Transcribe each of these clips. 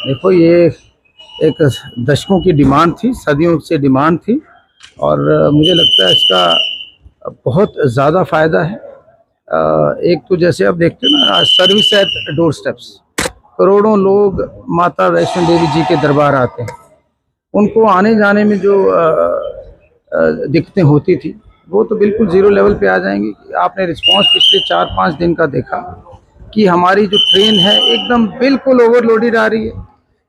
देखो, ये एक दशकों की डिमांड थी, सदियों से डिमांड थी, और मुझे लगता है इसका बहुत ज़्यादा फ़ायदा है। एक तो जैसे आप देखते हो ना, सर्विस एट डोर स्टेप्स, करोड़ों लोग माता वैष्णो देवी जी के दरबार आते हैं। उनको आने जाने में जो दिक्कतें होती थी, वो तो बिल्कुल ज़ीरो लेवल पे आ जाएंगी। आपने रिस्पांस पिछले 4-5 दिन का देखा कि हमारी जो ट्रेन है एकदम बिल्कुल ओवरलोडेड आ रही है,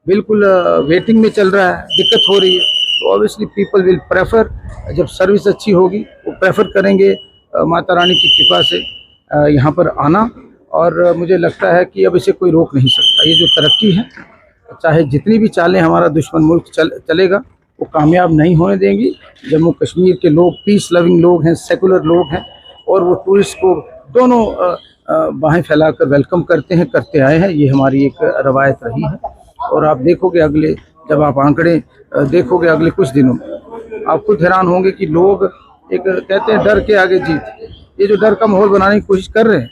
बिल्कुल वेटिंग में चल रहा है, दिक्कत हो रही है। तो ऑब्वियसली पीपल विल प्रेफर, जब सर्विस अच्छी होगी वो प्रेफर करेंगे माता रानी की कृपा से यहाँ पर आना। और मुझे लगता है कि अब इसे कोई रोक नहीं सकता। ये जो तरक्की है, चाहे जितनी भी चालें हमारा दुश्मन मुल्क चलेगा, वो कामयाब नहीं होने देंगी। जम्मू कश्मीर के लोग पीस लविंग लोग हैं, सेकुलर लोग हैं, और वो टूरिस्ट को दोनों बाहें फैलाकर वेलकम करते हैं, करते आए हैं। ये हमारी एक रवायत रही है। और आप देखोगे जब आप आंकड़े देखोगे अगले कुछ दिनों में, आप खुद हैरान होंगे कि लोग, एक कहते हैं डर के आगे जीत, ये जो डर का माहौल बनाने की कोशिश कर रहे हैं,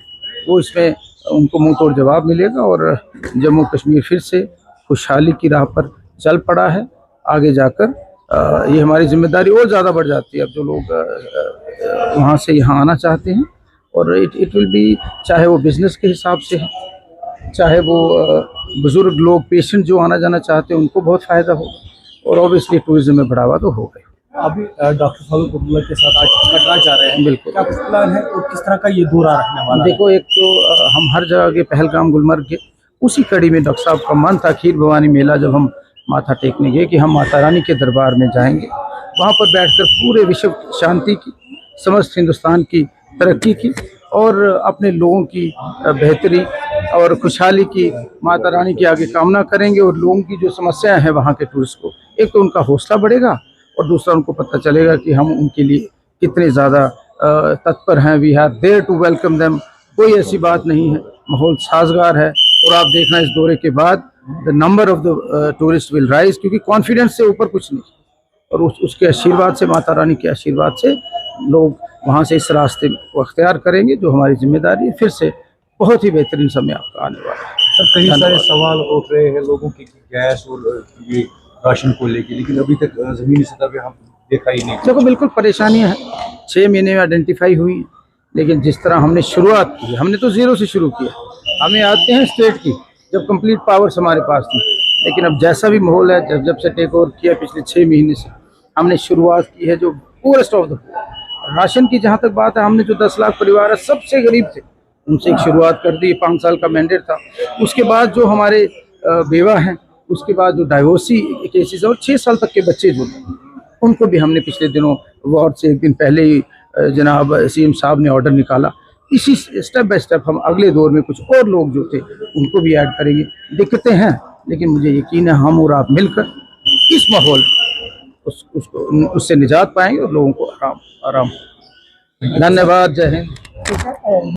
वो इसमें उनको मुंह तोड़ जवाब मिलेगा। और जम्मू कश्मीर फिर से खुशहाली की राह पर चल पड़ा है। आगे जाकर ये हमारी जिम्मेदारी और ज़्यादा बढ़ जाती है। अब जो लोग वहाँ से यहाँ आना चाहते हैं, और इट विल बी, चाहे वो बिज़नेस के हिसाब से है, चाहे वो बुज़ुर्ग लोग, पेशेंट जो आना जाना चाहते हैं, उनको बहुत फ़ायदा होगा। और ऑब्वियसली टूरिज्म में बढ़ावा तो होगा। अभी डॉक्टर फारूक अब्दुल्ला के साथ आज कटरा जा रहे हैं, बिल्कुल। क्या कुछ प्लान है और किस तरह का ये दौरा रहने वाला है? देखो, एक तो हम हर जगह के, पहलगाम, गुलमर्ग के, उसी कड़ी में डॉक्टर साहब का मन था, खीर भवानी मेला जब हम माथा टेकने गए, कि हम माता रानी के दरबार में जाएंगे, वहाँ पर बैठकर पूरे विश्व शांति की, समस्त हिंदुस्तान की तरक्की की, और अपने लोगों की बेहतरी और खुशहाली की माता रानी के आगे कामना करेंगे। और लोगों की जो समस्याएं हैं वहाँ के टूरिस्ट को, एक तो उनका हौसला बढ़ेगा, और दूसरा उनको पता चलेगा कि हम उनके लिए कितने ज़्यादा तत्पर हैं। We are there to welcome them. कोई ऐसी बात नहीं है, माहौल साजगार है। और आप देखना, इस दौरे के बाद the number of the tourist will rise, क्योंकि कॉन्फिडेंस से ऊपर कुछ नहीं। और उसके आशीर्वाद से, माता रानी के आशीर्वाद से, लोग वहाँ से इस रास्ते को अख्तियार करेंगे, जो हमारी जिम्मेदारी है। फिर से बहुत ही बेहतरीन समय आपका आने वाला है। सर, कई सारे सवाल उठ रहे हैं लोगों के कि गैस और ये राशन को लेके, लेकिन अभी तक ज़मीनी सतह पे हम देखा ही नहीं। देखो, बिल्कुल परेशानियां हैं, 6 महीने में आइडेंटिफाई हुई, लेकिन जिस तरह हमने शुरुआत की, हमने तो ज़ीरो से शुरू किया। हमें आते हैं स्टेट की, जब कंप्लीट पावर्स हमारे पास थी, लेकिन अब जैसा भी माहौल है, जब से टेक ओवर किया पिछले 6 महीने से, हमने शुरुआत की है जो पूरेस्ट ऑफ द राशन की। जहाँ तक बात है, हमने जो 10 लाख परिवार है, सबसे गरीब थे, उनसे एक शुरुआत कर दी। 5 साल का मैंडेट था। उसके बाद जो हमारे बेवा हैं, उसके बाद जो डाइवोर्सी केसेस, और 6 साल तक के बच्चे जो थे, उनको भी हमने पिछले दिनों, वॉर से एक दिन पहले ही जनाब सीएम साहब ने ऑर्डर निकाला। इसी स्टेप बाय स्टेप हम अगले दौर में कुछ और लोग जो थे उनको भी ऐड करेंगे। दिक्कतें हैं, लेकिन मुझे यकीन है हम और आप मिलकर इस माहौल उससे निजात पाएंगे, और लोगों को आराम। धन्यवाद। जय हिंद।